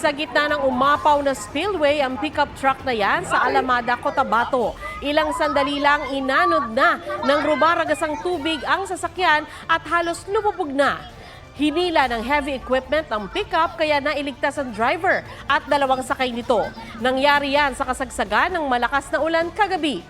Sa gitna ng umapaw na spillway ang pickup truck na yan sa Alamada, Cotabato. Ilang sandali lang inanod na ng rumaragasang tubig ang sasakyan at halos lumubog na. Hinila ng heavy equipment ang pickup kaya nailigtas ang driver at dalawang sakay nito. Nangyari yan sa kasagsagan ng malakas na ulan kagabi.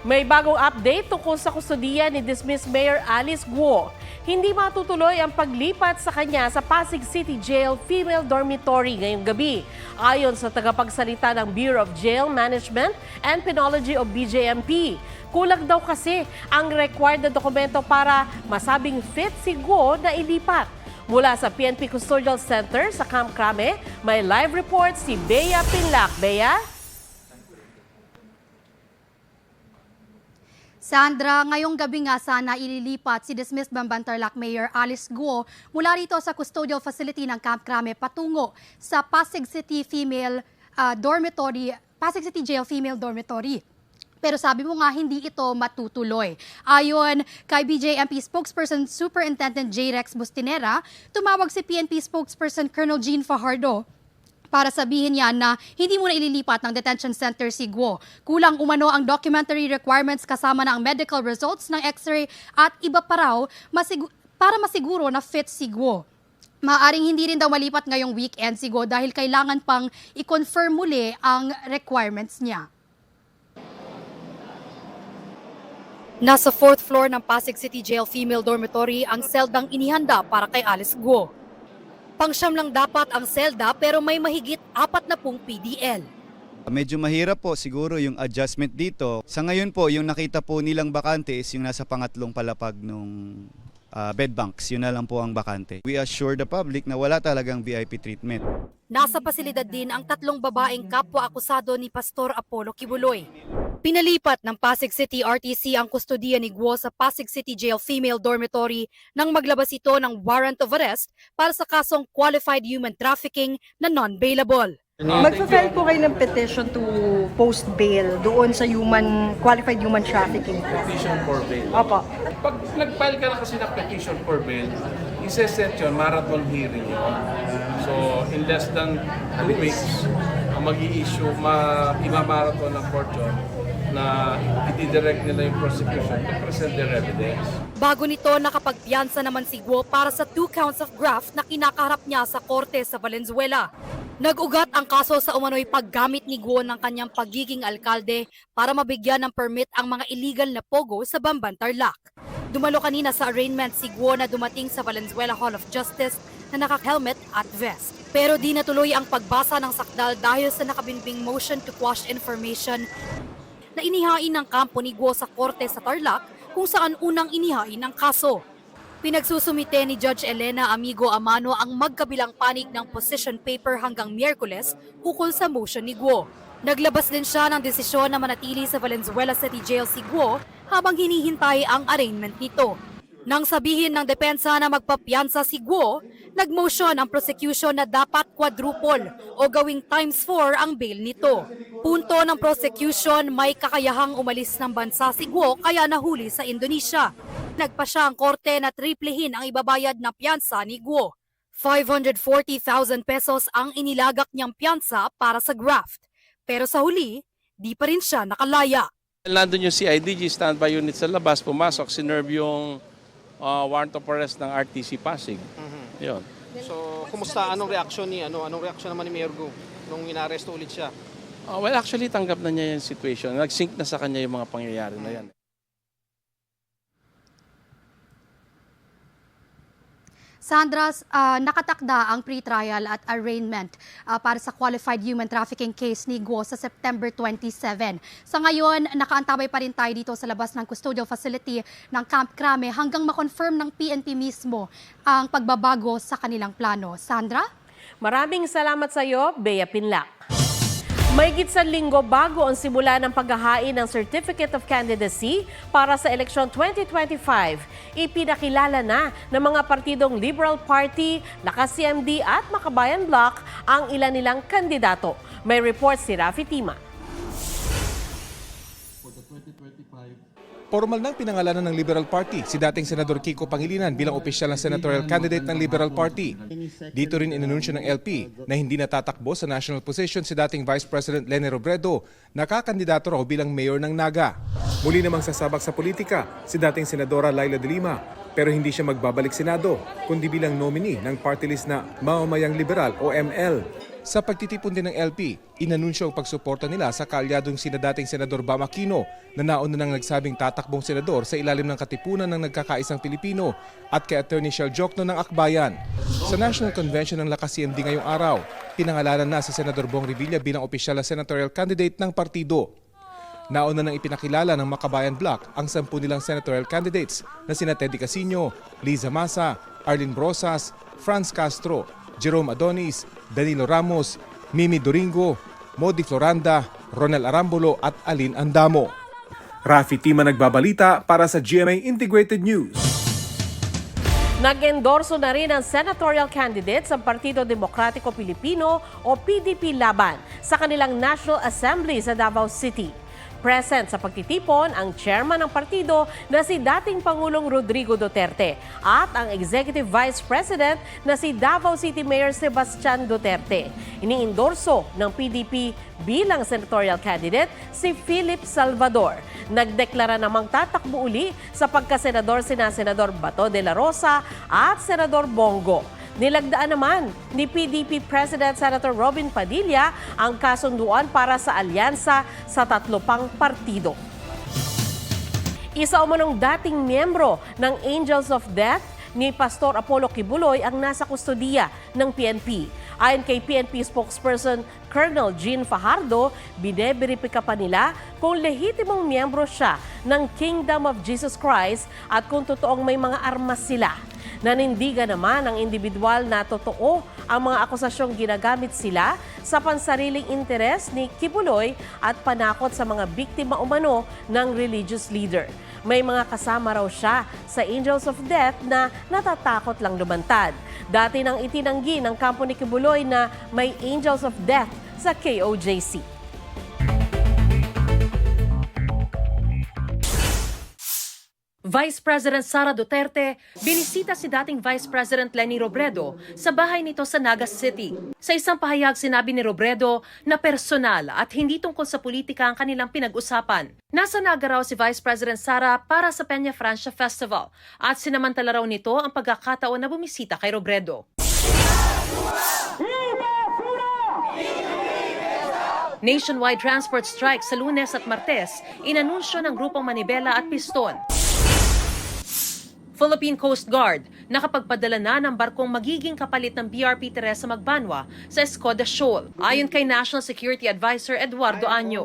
May bagong update tungkol sa kustudiya ni dismissed Mayor Alice Guo. Hindi matutuloy ang paglipat sa kanya sa Pasig City Jail Female Dormitory ngayong gabi. Ayon sa tagapagsalita ng Bureau of Jail Management and Penology of BJMP, kulang daw kasi ang required na dokumento para masabing fit si Guo na ilipat. Mula sa PNP Custodial Center sa Camp Crame, may live report si Bea Pinlac. Bea? Sandra, ngayong gabi nga sana ililipat si dismissed Bamban-Tarlac Mayor Alice Guo mula rito sa custodial facility ng Camp Crame patungo sa Pasig City Pasig City Jail Female Dormitory. Pero sabi mo nga, hindi ito matutuloy. Ayon kay BJMP spokesperson Superintendent J. Rex Bustinera, tumawag si PNP spokesperson Colonel Jean Fajardo para sabihin niya na hindi muna ililipat ng detention center si Guo. Kulang umano ang documentary requirements kasama na ang medical results ng x-ray at iba pa raw para masiguro na fit si Guo. Maaring hindi rin daw malipat ngayong weekend si Guo dahil kailangan pang i-confirm muli ang requirements niya. Nasa 4th floor ng Pasig City Jail Female Dormitory ang seldang inihanda para kay Alice Guo. Pangsyam lang dapat ang selda pero may mahigit 40 PDL. Medyo mahirap po siguro yung adjustment dito. Sa ngayon po, yung nakita po nilang bakante is yung nasa pangatlong palapag nung bed banks. Yun na lang po ang bakante. We assure the public na wala talagang VIP treatment. Nasa pasilidad din ang tatlong babaeng kapwa-akusado ni Pastor Apollo Kibuloy. Pinalipat ng Pasig City RTC ang kustodiya ni Guo sa Pasig City Jail Female Dormitory nang maglabas ito ng warrant of arrest para sa kasong qualified human trafficking na non-bailable. Magpa-file po kayo ng petition to post bail doon sa qualified human trafficking. Petition for bail. Opo. Pag nag-file ka na kasi ng petition for bail, isa-set yun, marathon hearing yun. So, in less than 2 weeks, mag-i-issue, ima-marathon ng court yun na itidirect nila yung prosecution to present their evidence. Bago nito, nakapagpiyansa naman si Guo para sa 2 counts of graft na kinakaharap niya sa korte sa Valenzuela. Nag-ugat ang kaso sa umano'y paggamit ni Guo ng kanyang pagiging alkalde para mabigyan ng permit ang mga illegal na pogo sa Bamban-Tarlac. Dumalo kanina sa arraignment si Guo na dumating sa Valenzuela Hall of Justice na naka-helmet at vest. Pero di natuloy ang pagbasa ng sakdal dahil sa nakabinbing motion to quash information na inihain ng kampo ni Guo sa korte sa Tarlac kung saan unang inihain ang kaso. Pinagsusumite ni Judge Elena Amigo Amano ang magkabilang panig ng position paper hanggang Miyerkules ukol sa motion ni Guo. Naglabas din siya ng desisyon na manatili sa Valenzuela City Jail si Guo habang hinihintay ang arraignment nito. Nang sabihin ng depensa na magpapiyansa si Guo, nag-motion ang prosecution na dapat quadruple o gawing times 4 ang bail nito. Punto ng prosecution, may kakayahang umalis ng bansa si Guo kaya nahuli sa Indonesia. Nagpa siya ang korte na triplehin ang ibabayad na piyansa ni Guo. 540,000 pesos ang inilagak niyang piyansa para sa graft. Pero sa huli, di pa rin siya nakalaya. Nandun yung CIDG standby unit sa labas, pumasok, sinerve yung warrant of arrest ng RTC Pasig. Yun. So, kumusta? Anong reaksyon naman ni Mayor Guo nung inaresto ulit siya? Well, actually, tanggap na niya yung situation. Nag-sync na sa kanya yung mga pangyayari na yan. Sandra, nakatakda ang pre-trial at arraignment para sa qualified human trafficking case ni Guo sa September 27. Sa ngayon, nakaantabay pa rin tayo dito sa labas ng custodial facility ng Camp Crame hanggang ma-confirm ng PNP mismo ang pagbabago sa kanilang plano. Sandra? Maraming salamat sa iyo, Bea Pinlac. Mahigit sa linggo bago ang simula ng paghahain ng Certificate of Candidacy para sa eleksyon 2025, ipinakilala na ng mga partidong Liberal Party, Lakas CMD at Makabayan Bloc ang ilan nilang kandidato. May report si Rafi Tima. Formal nang pinangalanan ng Liberal Party si dating Senador Kiko Pangilinan bilang opisyal na senatorial candidate ng Liberal Party. Dito rin inanunsyo ng LP na hindi natatakbo sa national position si dating Vice President Leni Robredo na kakandidato raw bilang mayor ng Naga. Muli namang sasabak sa politika si dating Senadora Laila de Lima pero hindi siya magbabalik Senado kundi bilang nominee ng party list na Mamamayang Liberal o ML. Sa pagtitipon din ng LP, inanunsyo ang pagsuporta nila sa kaalyadong sina dating Senador Bam Aquino na nauna nang nagsabing tatakbong senador sa ilalim ng katipunan ng nagkakaisang Pilipino at kay Attorney Shell Jokno ng Akbayan. Sa National Convention ng Lakas CMD ngayong araw, pinangalanan na si Senador Bong Revilla bilang opisyal na senatorial candidate ng partido. Nauna nang ipinakilala ng Makabayan Bloc ang 10 nilang senatorial candidates na sina Teddy Casino, Liza Masa, Arlene Brosas, Franz Castro, Jerome Adonis, Danilo Ramos, Mimi Doringo, Modi Floranda, Ronel Arambolo at Alin Andamo. Rafi Tima nagbabalita para sa GMA Integrated News. Nag-endorso na rin ang senatorial candidates ng Partido Demokratiko Pilipino o PDP Laban sa kanilang National Assembly sa Davao City. Present sa pagtitipon ang chairman ng partido na si dating Pangulong Rodrigo Duterte at ang Executive Vice President na si Davao City Mayor Sebastian Duterte. Iniendorso ng PDP bilang senatorial candidate si Philip Salvador. Nagdeklara namang tatakbo uli sa pagkasenador sina Senador Bato de la Rosa at Senador Bongo. Nilagdaan naman ni PDP President Senator Robin Padilla ang kasunduan para sa alyansa sa 3 pang partido. Isa umanong dating miyembro ng Angels of Death ni Pastor Apollo Kibuloy ang nasa kustodiya ng PNP. Ayon kay PNP spokesperson Colonel Jean Fajardo, bineberipika pa nila kung lehitimong miyembro siya ng Kingdom of Jesus Christ at kung totoong may mga armas sila. Nanindigan naman ang individual na totoo ang mga akusasyong ginagamit sila sa pansariling interes ni Kibuloy at panakot sa mga biktima umano ng religious leader. May mga kasama raw siya sa Angels of Death na natatakot lang lumantad. Dati nang itinanggi ng kampo ni Kibuloy na may Angels of Death sa KOJC. Vice President Sara Duterte, binisita si dating Vice President Leni Robredo sa bahay nito sa Naga City. Sa isang pahayag sinabi ni Robredo na personal at hindi tungkol sa politika ang kanilang pinag-usapan. Nasa Naga raw si Vice President Sara para sa Peña Francia Festival at sinamantala raw nito ang pagkakataon na bumisita kay Robredo. Nationwide transport strike sa Lunes at Martes, inanunsyo ng grupong Manibela at Piston. Philippine Coast Guard nakapagpadala na ng barkong magiging kapalit ng BRP Teresa Magbanwa sa Escoda Shoal, ayon kay National Security Advisor Eduardo Año.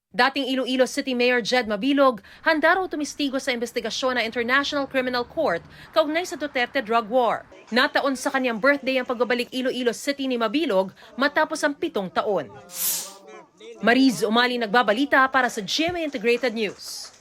Dating Iloilo City Mayor Jed Mabilog, handa raw tumistigo sa investigasyon ng International Criminal Court kaugnay sa Duterte drug war. Nataon sa kanyang birthday ang pagbabalik Iloilo City ni Mabilog matapos ang 7 taon. Mariz Umali nagbabalita para sa GMA Integrated News.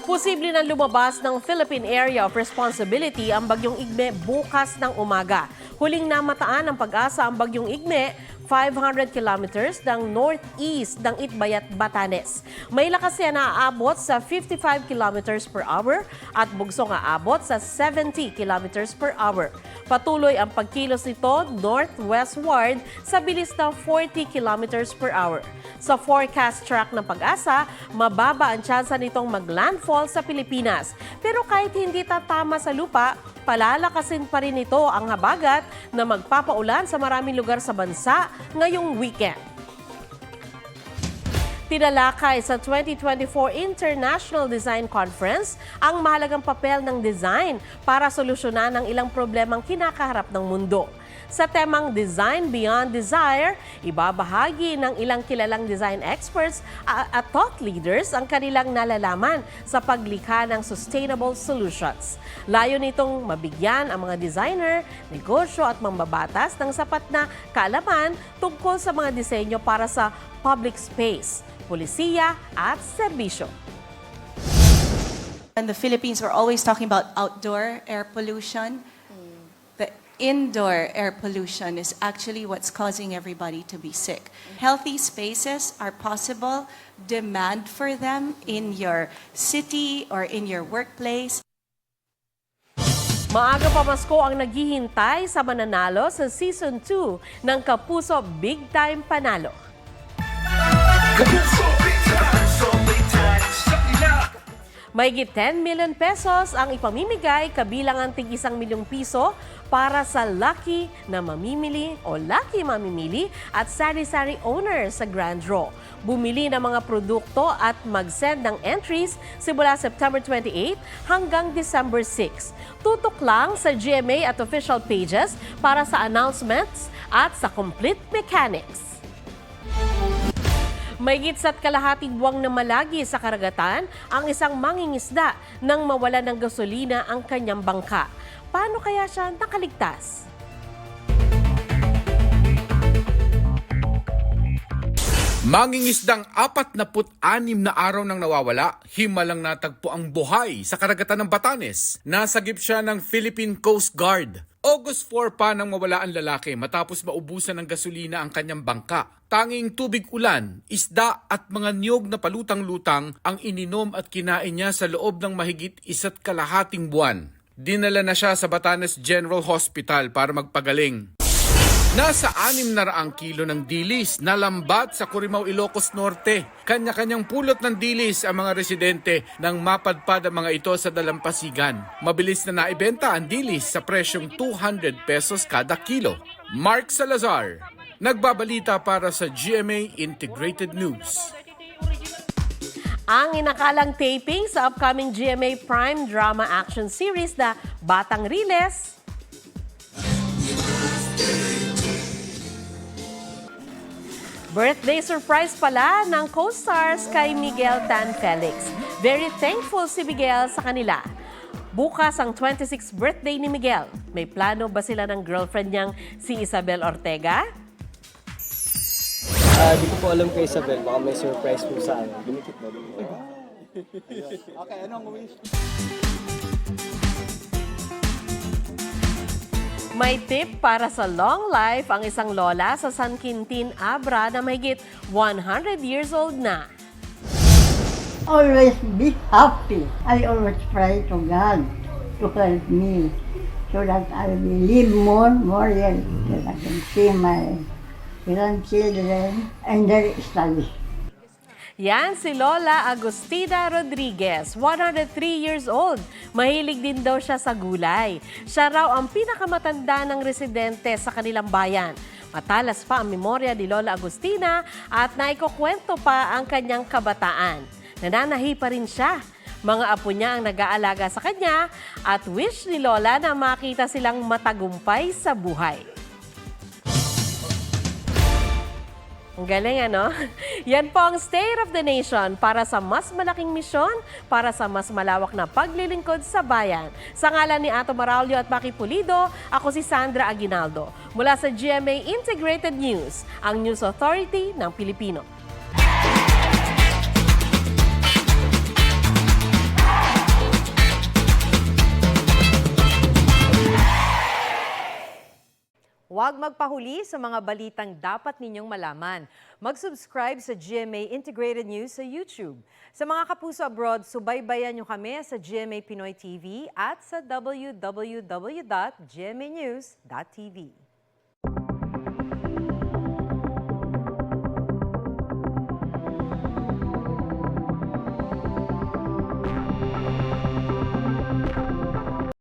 Posible na lumabas ng Philippine Area of Responsibility ang Bagyong Igme bukas ng umaga. Huling namataan ng pag-asa ang Bagyong Igme, 500 kilometers ng northeast ng Itbayat, Batanes. May lakas yan na aabot sa 55 kilometers per hour at bugsong aabot sa 70 kilometers per hour. Patuloy ang pagkilos nito northwestward sa bilis ng 40 kilometers per hour. Sa forecast track ng pag-asa, mababa ang tsansa nitong maglandfall sa Pilipinas. Pero kahit hindi tatama sa lupa, palalakasin pa rin ito ang habagat na magpapaulan sa maraming lugar sa bansa ngayong weekend. Tinalakay sa 2024 International Design Conference ang mahalagang papel ng design para solusyonan ang ilang problemang kinakaharap ng mundo. Sa temang Design Beyond Desire, ibabahagi ng ilang kilalang design experts at thought leaders ang kanilang nalalaman sa paglikha ng sustainable solutions. Layo nitong mabigyan ang mga designer, negosyo at mambabatas ng sapat na kaalaman tungkol sa mga disenyo para sa public space, pulisiya at serbisyo. In the Philippines, we're always talking about outdoor air pollution. indoor air pollution is actually what's causing everybody to be sick. Healthy spaces are possible. Demand for them in your city or in your workplace. Maaga pa Pasko ang naghihintay sa mananalo sa Season 2 ng Kapuso Big Time Panalo. Mahigit 10 million pesos ang ipamimigay kabilang ang tig 1 milyong piso para sa lucky na mamimili o lucky mamimili at sari-sari owner sa Grand Draw. Bumili ng mga produkto at mag-send ng entries simula September 28 hanggang December 6. Tutok lang sa GMA at official pages para sa announcements at sa complete mechanics. Mahigit sa't kalahating buwang na malagi sa karagatan ang isang mangingisda nang mawala ng gasolina ang kanyang bangka. Paano kaya siya nakaligtas? Mangingisdang 46 na araw nang nawawala, himalang natagpo ang buhay sa karagatan ng Batanes. Nasagip siya ng Philippine Coast Guard. August 4 pa nang mawala ang lalaki matapos maubusan ng gasolina ang kanyang bangka. Tanging tubig ulan, isda at mga niyog na palutang-lutang ang ininom at kinain niya sa loob ng mahigit 1.5 buwan. Dinala na siya sa Batanes General Hospital para magpagaling. Nasa 600 kilo ng dilis na lambat sa Corimao, Ilocos Norte. Kanya-kanyang pulot ng dilis ang mga residente nang mapadpad ang mga ito sa dalampasigan. Mabilis na naibenta ang dilis sa presyong 200 pesos kada kilo. Mark Salazar, nagbabalita para sa GMA Integrated News. Ang inakalang taping sa upcoming GMA Prime Drama Action Series na Batang Riles. Birthday surprise pala ng co-stars kay Miguel Tan Felix. Very thankful si Miguel sa kanila. Bukas ang 26th birthday ni Miguel. May plano ba sila ng girlfriend niyang si Isabel Ortega? Di ko po alam kay Isabel, baka may surprise po sa akin. Binikit na rin. Okay, anong wish? May tip para sa long life ang isang lola sa San Quintin, Abra na mahigit 100 years old na. Always be happy. I always pray to God to help me so that I will live more years, that I can see my grandchildren and their studies. Yan si Lola Agustina Rodriguez, 103 years old. Mahilig din daw siya sa gulay. Siya raw ang pinakamatanda ng residente sa kanilang bayan. Matalas pa ang memorya ni Lola Agustina at naikukwento pa ang kanyang kabataan. Nananahi pa rin siya. Mga apo niya ang nag-aalaga sa kanya at wish ni Lola na makita silang matagumpay sa buhay. Ang galing, ano? Yan po ang State of the Nation para sa mas malaking misyon, para sa mas malawak na paglilingkod sa bayan. Sa ngalan ni Ato Maraulio at Maki Pulido, ako si Sandra Aguinaldo. Mula sa GMA Integrated News, ang News Authority ng Pilipino. Huwag magpahuli sa mga balitang dapat ninyong malaman. Mag-subscribe sa GMA Integrated News sa YouTube. Sa mga kapuso abroad, subaybayan nyo kami sa GMA Pinoy TV at sa www.gmanews.tv.